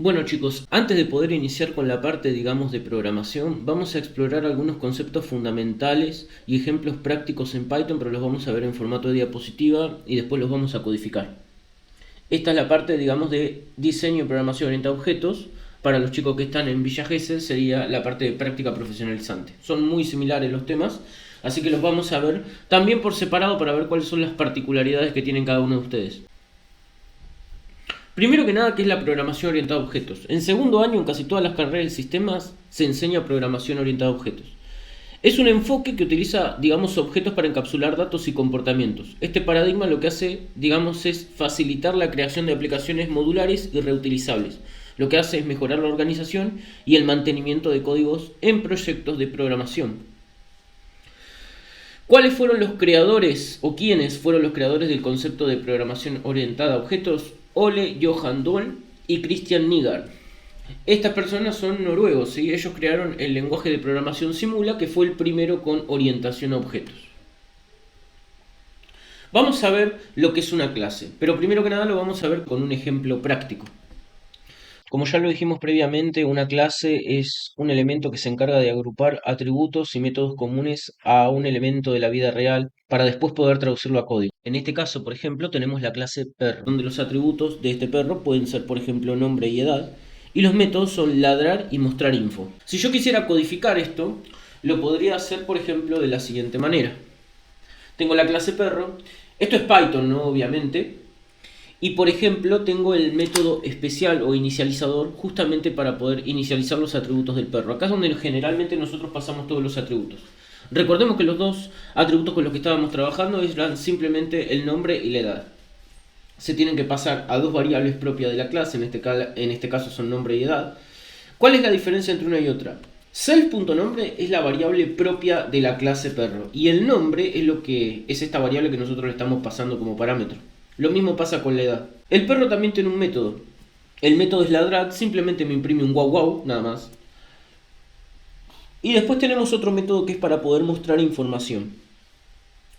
Bueno chicos, antes de poder iniciar con la parte, digamos, de programación, vamos a explorar algunos conceptos fundamentales y ejemplos prácticos en Python, pero los vamos a ver en formato de diapositiva y después los vamos a codificar. Esta es la parte, digamos, de diseño y programación orientada a objetos. Para los chicos que están en Villa Gesell sería la parte de práctica profesionalizante. Son muy similares los temas, así que los vamos a ver también por separado para ver cuáles son las particularidades que tienen cada uno de ustedes. Primero que nada, ¿qué es la programación orientada a objetos? En segundo año, en casi todas las carreras de sistemas, se enseña programación orientada a objetos. Es un enfoque que utiliza, digamos, objetos para encapsular datos y comportamientos. Este paradigma lo que hace, digamos, es facilitar la creación de aplicaciones modulares y reutilizables. Lo que hace es mejorar la organización y el mantenimiento de códigos en proyectos de programación. ¿Cuáles fueron los creadores o quiénes fueron los creadores del concepto de programación orientada a objetos? Ole Johan Dahl y Christian Nygaard. Estas personas son noruegos, ¿sí? Ellos crearon el lenguaje de programación Simula, que fue el primero con orientación a objetos. Vamos a ver lo que es una clase, pero primero que nada lo vamos a ver con un ejemplo práctico. Como ya lo dijimos previamente, una clase es un elemento que se encarga de agrupar atributos y métodos comunes a un elemento de la vida real para después poder traducirlo a código. En este caso, por ejemplo, tenemos la clase perro, donde los atributos de este perro pueden ser, por ejemplo, nombre y edad, y los métodos son ladrar y mostrar info. Si yo quisiera codificar esto, lo podría hacer, por ejemplo, de la siguiente manera. Tengo la clase perro, esto es Python, ¿no? Obviamente. Y por ejemplo, tengo el método especial o inicializador justamente para poder inicializar los atributos del perro. Acá es donde generalmente nosotros pasamos todos los atributos. Recordemos que los dos atributos con los que estábamos trabajando eran simplemente el nombre y la edad. Se tienen que pasar a dos variables propias de la clase, en este caso son nombre y edad. ¿Cuál es la diferencia entre una y otra? Self.nombre es la variable propia de la clase perro y el nombre es esta variable que nosotros le estamos pasando como parámetro. Lo mismo pasa con la edad. El perro también tiene un método. El método es ladrar, simplemente me imprime un wow wow, nada más. Y después tenemos otro método que es para poder mostrar información.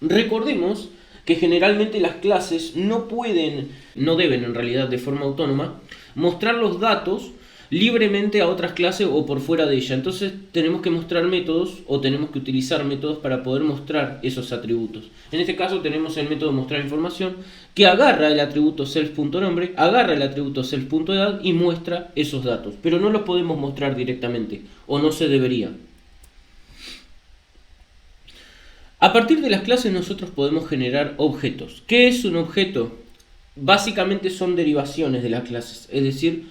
Recordemos que generalmente las clases no deben en realidad de forma autónoma, mostrar los datos libremente a otras clases o por fuera de ella. Entonces tenemos que mostrar métodos o tenemos que utilizar métodos para poder mostrar esos atributos. En este caso tenemos el método mostrar información que agarra el atributo self.nombre, agarra el atributo self.edad y muestra esos datos. Pero no los podemos mostrar directamente o no se debería. A partir de las clases nosotros podemos generar objetos. ¿Qué es un objeto? Básicamente son derivaciones de las clases, es decir,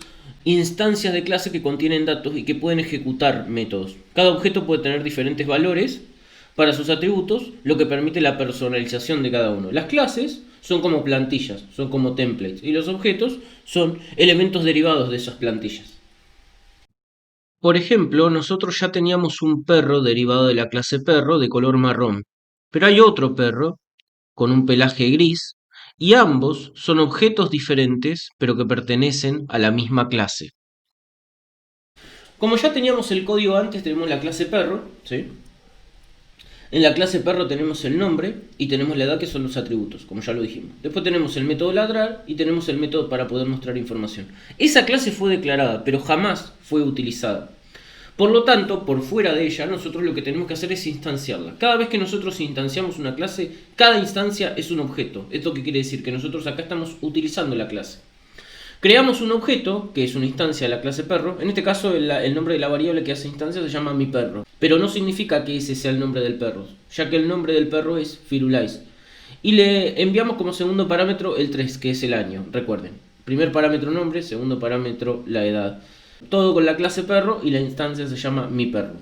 instancias de clase que contienen datos y que pueden ejecutar métodos. Cada objeto puede tener diferentes valores para sus atributos, lo que permite la personalización de cada uno. Las clases son como plantillas, son como templates, y los objetos son elementos derivados de esas plantillas. Por ejemplo, nosotros ya teníamos un perro derivado de la clase perro de color marrón, pero hay otro perro con un pelaje gris y ambos son objetos diferentes pero que pertenecen a la misma clase. Como ya teníamos el código antes, tenemos la clase perro, ¿sí? En la clase perro tenemos el nombre y tenemos la edad, que son los atributos, como ya lo dijimos. Después tenemos el método ladrar y tenemos el método para poder mostrar información. Esa clase fue declarada, pero jamás fue utilizada. Por lo tanto, por fuera de ella, nosotros lo que tenemos que hacer es instanciarla. Cada vez que nosotros instanciamos una clase, cada instancia es un objeto. ¿Esto qué quiere decir? Que nosotros acá estamos utilizando la clase. Creamos un objeto, que es una instancia de la clase perro. En este caso, el nombre de la variable que hace instancia se llama mi perro. Pero no significa que ese sea el nombre del perro, ya que el nombre del perro es Firulais. Y le enviamos como segundo parámetro el 3, que es el año, recuerden. Primer parámetro nombre, segundo parámetro la edad. Todo con la clase perro y la instancia se llama mi perro.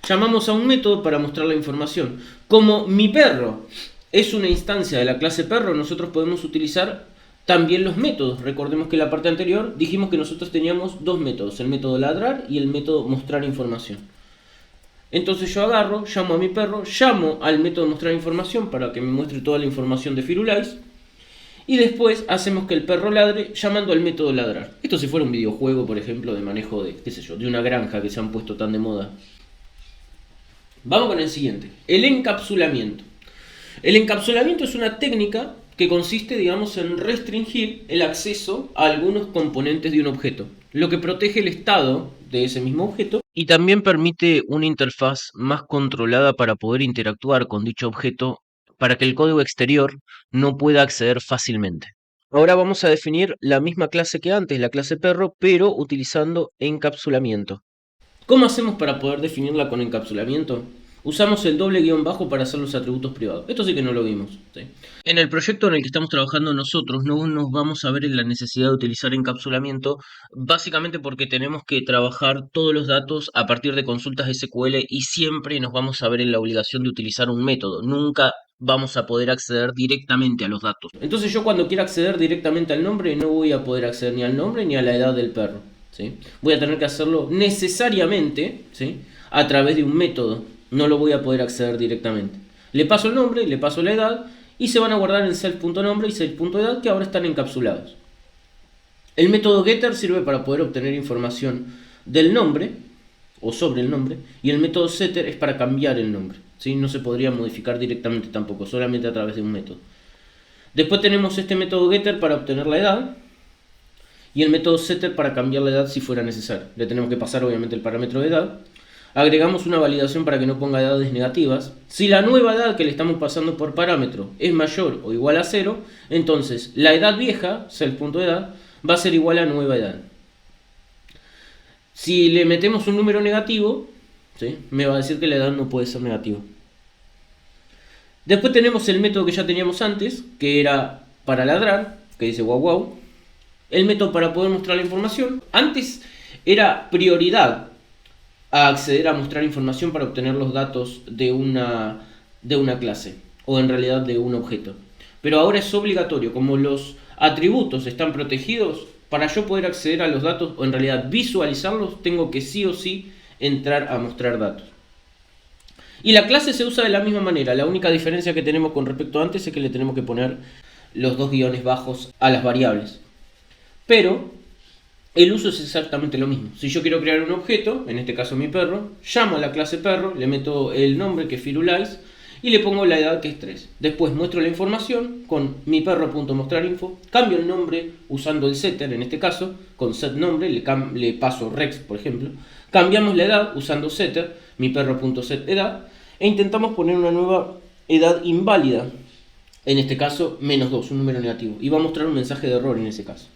Llamamos a un método para mostrar la información. Como mi perro es una instancia de la clase perro, nosotros podemos utilizar también los métodos. Recordemos que en la parte anterior dijimos que nosotros teníamos dos métodos, el método ladrar y el método mostrar información. Entonces yo agarro, llamo a mi perro, llamo al método mostrar información para que me muestre toda la información de Firulais. Y después hacemos que el perro ladre llamando al método ladrar. Esto si fuera un videojuego, por ejemplo, de manejo de, qué sé yo, de una granja que se han puesto tan de moda. Vamos con el siguiente, el encapsulamiento. El encapsulamiento es una técnica que consiste, digamos, en restringir el acceso a algunos componentes de un objeto, lo que protege el estado de ese mismo objeto y también permite una interfaz más controlada para poder interactuar con dicho objeto para que el código exterior no pueda acceder fácilmente. Ahora vamos a definir la misma clase que antes, la clase perro, pero utilizando encapsulamiento. ¿Cómo hacemos para poder definirla con encapsulamiento? Usamos el doble guión bajo para hacer los atributos privados. Esto sí que no lo vimos. ¿Sí? En el proyecto en el que estamos trabajando nosotros no nos vamos a ver en la necesidad de utilizar encapsulamiento, básicamente porque tenemos que trabajar todos los datos a partir de consultas SQL y siempre nos vamos a ver en la obligación de utilizar un método. Nunca vamos a poder acceder directamente a los datos. Entonces yo cuando quiera acceder directamente al nombre no voy a poder acceder ni al nombre ni a la edad del perro. ¿Sí? Voy a tener que hacerlo necesariamente, ¿sí?, a través de un método. No lo voy a poder acceder directamente. Le paso el nombre, le paso la edad y se van a guardar en self.nombre y self.edad, que ahora están encapsulados. El método getter sirve para poder obtener información del nombre o sobre el nombre, y el método setter es para cambiar el nombre. ¿Sí? No se podría modificar directamente tampoco, solamente a través de un método. Después tenemos este método getter para obtener la edad y el método setter para cambiar la edad si fuera necesario. Le tenemos que pasar obviamente el parámetro de edad. Agregamos una validación para que no ponga edades negativas. Si la nueva edad que le estamos pasando por parámetro es mayor o igual a 0, entonces la edad vieja, self.edad, va a ser igual a nueva edad. Si le metemos un número negativo, ¿sí?, me va a decir que la edad no puede ser negativa. Después tenemos el método que ya teníamos antes, que era para ladrar, que dice wow wow. El método para poder mostrar la información. Antes era prioridad a acceder a mostrar información para obtener los datos de una clase, o en realidad de un objeto. Pero ahora es obligatorio, como los atributos están protegidos, para yo poder acceder a los datos, o en realidad visualizarlos, tengo que sí o sí entrar a mostrar datos. Y la clase se usa de la misma manera. La única diferencia que tenemos con respecto a antes es que le tenemos que poner los dos guiones bajos a las variables. Pero el uso es exactamente lo mismo. Si yo quiero crear un objeto, en este caso mi perro, llamo a la clase perro, le meto el nombre que es Firulais y le pongo la edad que es 3. Después muestro la información con mi perro.mostrarinfo, cambio el nombre usando el setter, en este caso, con setNombre, le paso Rex, por ejemplo. Cambiamos la edad usando setter, mi perro.setEdad, e intentamos poner una nueva edad inválida, en este caso -2, un número negativo, y va a mostrar un mensaje de error en ese caso.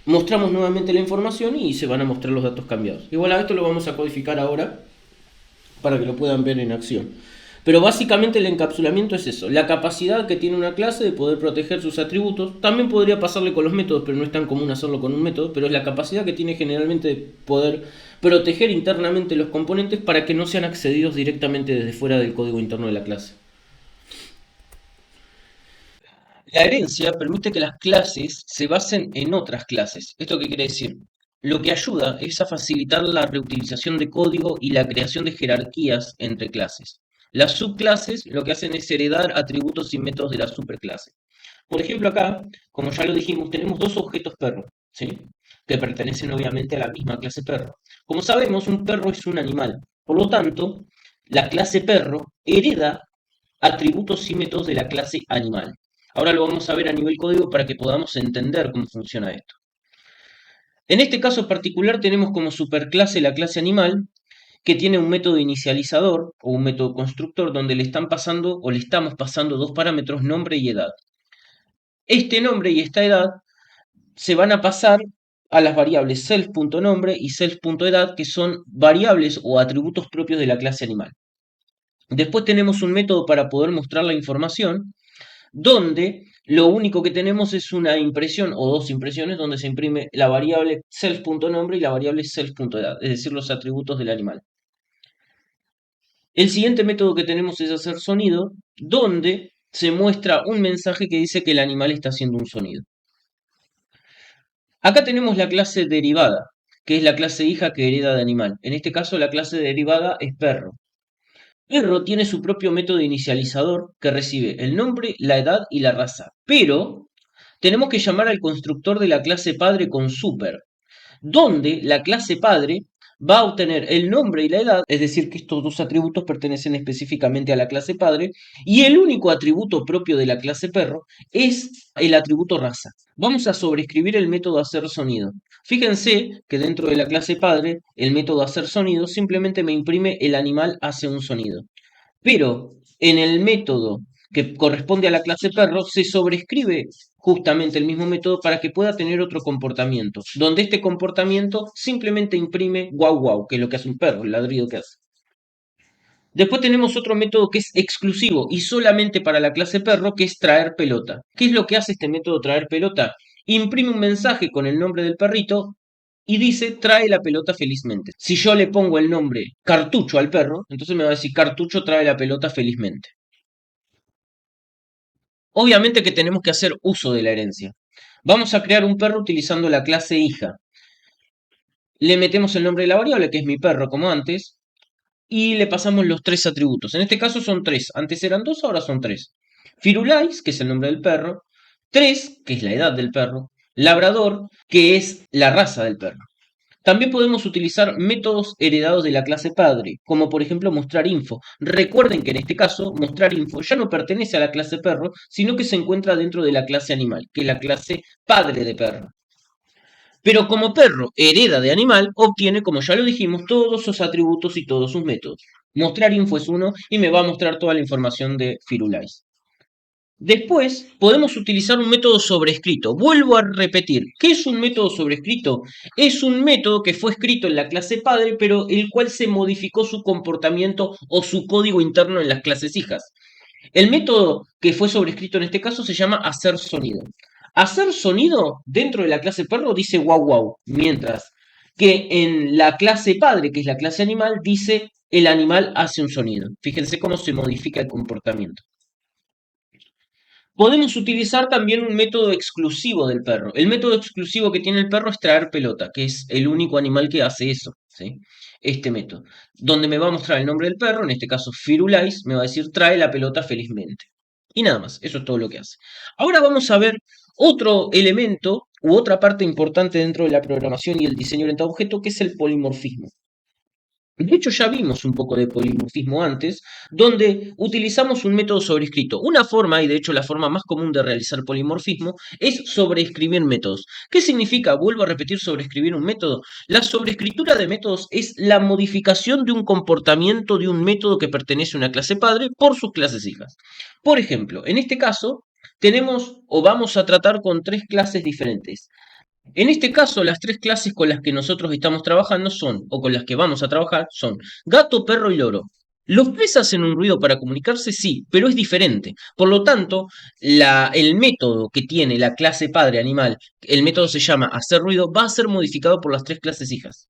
Mostramos nuevamente la información y se van a mostrar los datos cambiados. Igual a esto lo vamos a codificar ahora para que lo puedan ver en acción. Pero básicamente el encapsulamiento es eso, la capacidad que tiene una clase de poder proteger sus atributos. También podría pasarle con los métodos, pero no es tan común hacerlo con un método, pero es la capacidad que tiene generalmente de poder proteger internamente los componentes para que no sean accedidos directamente desde fuera del código interno de la clase. La herencia permite que las clases se basen en otras clases. ¿Esto qué quiere decir? Lo que ayuda es a facilitar la reutilización de código y la creación de jerarquías entre clases. Las subclases lo que hacen es heredar atributos y métodos de la superclase. Por ejemplo, acá, como ya lo dijimos, tenemos dos objetos perro, ¿sí?, que pertenecen obviamente a la misma clase perro. Como sabemos, un perro es un animal. Por lo tanto, la clase perro hereda atributos y métodos de la clase animal. Ahora lo vamos a ver a nivel código para que podamos entender cómo funciona esto. En este caso particular tenemos como superclase la clase animal, que tiene un método inicializador o un método constructor donde le estamos pasando dos parámetros, nombre y edad. Este nombre y esta edad se van a pasar a las variables self.nombre y self.edad, que son variables o atributos propios de la clase animal. Después tenemos un método para poder mostrar la información, donde lo único que tenemos es una impresión o dos impresiones donde se imprime la variable self.nombre y la variable self.edad, es decir, los atributos del animal. El siguiente método que tenemos es hacer sonido, donde se muestra un mensaje que dice que el animal está haciendo un sonido. Acá tenemos la clase derivada, que es la clase hija que hereda de animal. En este caso la clase derivada es perro. Perro tiene su propio método inicializador que recibe el nombre, la edad y la raza, pero tenemos que llamar al constructor de la clase padre con super, donde la clase padre va a obtener el nombre y la edad, es decir, que estos dos atributos pertenecen específicamente a la clase padre, y el único atributo propio de la clase perro es el atributo raza. Vamos a sobreescribir el método hacer sonido. Fíjense que dentro de la clase padre, el método hacer sonido simplemente me imprime el animal hace un sonido. Pero en el método que corresponde a la clase perro se sobrescribe justamente el mismo método para que pueda tener otro comportamiento, donde este comportamiento simplemente imprime guau guau, que es lo que hace un perro, el ladrido que hace. Después tenemos otro método que es exclusivo y solamente para la clase perro, que es traer pelota. ¿Qué es lo que hace este método traer pelota? Imprime un mensaje con el nombre del perrito y dice trae la pelota felizmente. Si yo le pongo el nombre cartucho al perro, entonces me va a decir cartucho trae la pelota felizmente. Obviamente que tenemos que hacer uso de la herencia. Vamos a crear un perro utilizando la clase hija. Le metemos el nombre de la variable, que es mi perro como antes, y le pasamos los tres atributos. En este caso son tres. Antes eran dos, ahora son tres. Firulais, que es el nombre del perro. Tres, que es la edad del perro. Labrador, que es la raza del perro. También podemos utilizar métodos heredados de la clase padre, como por ejemplo mostrar info. Recuerden que en este caso, mostrar info ya no pertenece a la clase perro, sino que se encuentra dentro de la clase animal, que es la clase padre de perro. Pero como perro hereda de animal, obtiene, como ya lo dijimos, todos sus atributos y todos sus métodos. Mostrar info es uno y me va a mostrar toda la información de Firulais. Después podemos utilizar un método sobrescrito. Vuelvo a repetir, ¿qué es un método sobrescrito? Es un método que fue escrito en la clase padre, pero el cual se modificó su comportamiento o su código interno en las clases hijas. El método que fue sobrescrito en este caso se llama hacer sonido. Hacer sonido dentro de la clase perro dice wow wow, mientras que en la clase padre, que es la clase animal, dice el animal hace un sonido. Fíjense cómo se modifica el comportamiento. Podemos utilizar también un método exclusivo del perro. El método exclusivo que tiene el perro es traer pelota, que es el único animal que hace eso, ¿sí? Este método. Donde me va a mostrar el nombre del perro, en este caso Firulais, me va a decir trae la pelota felizmente. Y nada más, eso es todo lo que hace. Ahora vamos a ver otro elemento u otra parte importante dentro de la programación y el diseño orientado a objeto, que es el polimorfismo. De hecho, ya vimos un poco de polimorfismo antes, donde utilizamos un método sobrescrito. Una forma, y de hecho la forma más común de realizar polimorfismo, es sobreescribir métodos. ¿Qué significa? Vuelvo a repetir, sobreescribir un método. La sobreescritura de métodos es la modificación de un comportamiento de un método que pertenece a una clase padre por sus clases hijas. Por ejemplo, en este caso, tenemos o vamos a tratar con tres clases diferentes. En este caso, las tres clases con las que nosotros estamos trabajando son, o con las que vamos a trabajar, son gato, perro y loro. ¿Los tres hacen un ruido para comunicarse? Sí, pero es diferente. Por lo tanto, el método que tiene la clase padre animal, el método se llama hacer ruido, va a ser modificado por las tres clases hijas.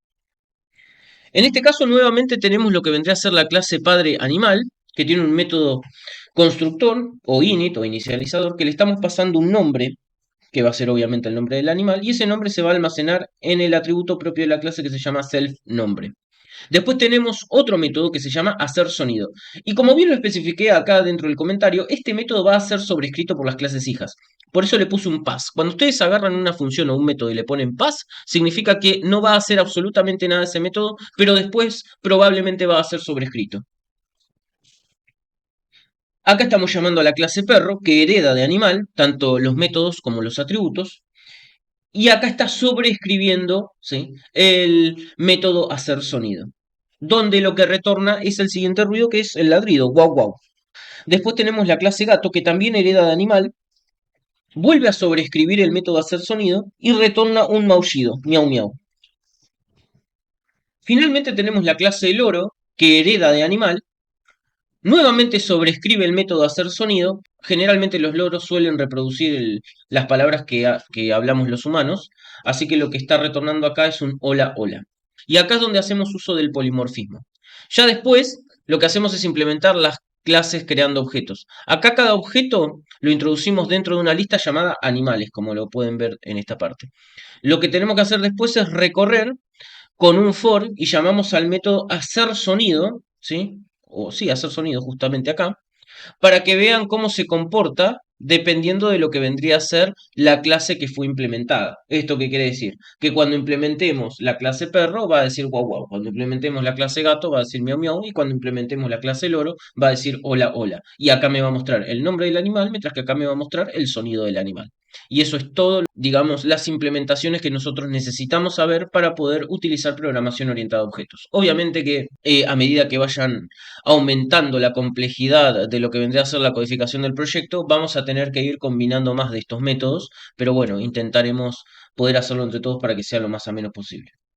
En este caso, nuevamente tenemos lo que vendría a ser la clase padre animal, que tiene un método constructor o init o inicializador, que le estamos pasando un nombre que va a ser obviamente el nombre del animal, y ese nombre se va a almacenar en el atributo propio de la clase que se llama self-nombre. Después tenemos otro método que se llama hacer sonido. Y como bien lo especifiqué acá dentro del comentario, este método va a ser sobrescrito por las clases hijas. Por eso le puse un pass. Cuando ustedes agarran una función o un método y le ponen pass, significa que no va a hacer absolutamente nada ese método, pero después probablemente va a ser sobrescrito. Acá estamos llamando a la clase perro, que hereda de animal, tanto los métodos como los atributos. Y acá está sobreescribiendo, ¿sí?, el método hacer sonido, donde lo que retorna es el siguiente ruido, que es el ladrido, guau guau. Después tenemos la clase gato, que también hereda de animal, vuelve a sobreescribir el método hacer sonido y retorna un maullido, miau miau. Finalmente tenemos la clase loro, que hereda de animal, nuevamente sobrescribe el método hacer sonido. Generalmente los loros suelen reproducir las palabras que hablamos los humanos, así que lo que está retornando acá es un hola hola. Y acá es donde hacemos uso del polimorfismo. Ya después, lo que hacemos es implementar las clases creando objetos. Acá cada objeto lo introducimos dentro de una lista llamada animales, como lo pueden ver en esta parte. Lo que tenemos que hacer después es recorrer con un for y llamamos al método hacer sonido, ¿sí? O sí, hacer sonido justamente acá, para que vean cómo se comporta dependiendo de lo que vendría a ser la clase que fue implementada. ¿Esto qué quiere decir? Que cuando implementemos la clase perro va a decir guau guau, cuando implementemos la clase gato va a decir miau miau y cuando implementemos la clase loro va a decir hola hola. Y acá me va a mostrar el nombre del animal, mientras que acá me va a mostrar el sonido del animal. Y eso es todo, digamos, las implementaciones que nosotros necesitamos saber para poder utilizar programación orientada a objetos. Obviamente que a medida que vayan aumentando la complejidad de lo que vendría a ser la codificación del proyecto, vamos a tener que ir combinando más de estos métodos, pero bueno, intentaremos poder hacerlo entre todos para que sea lo más ameno posible.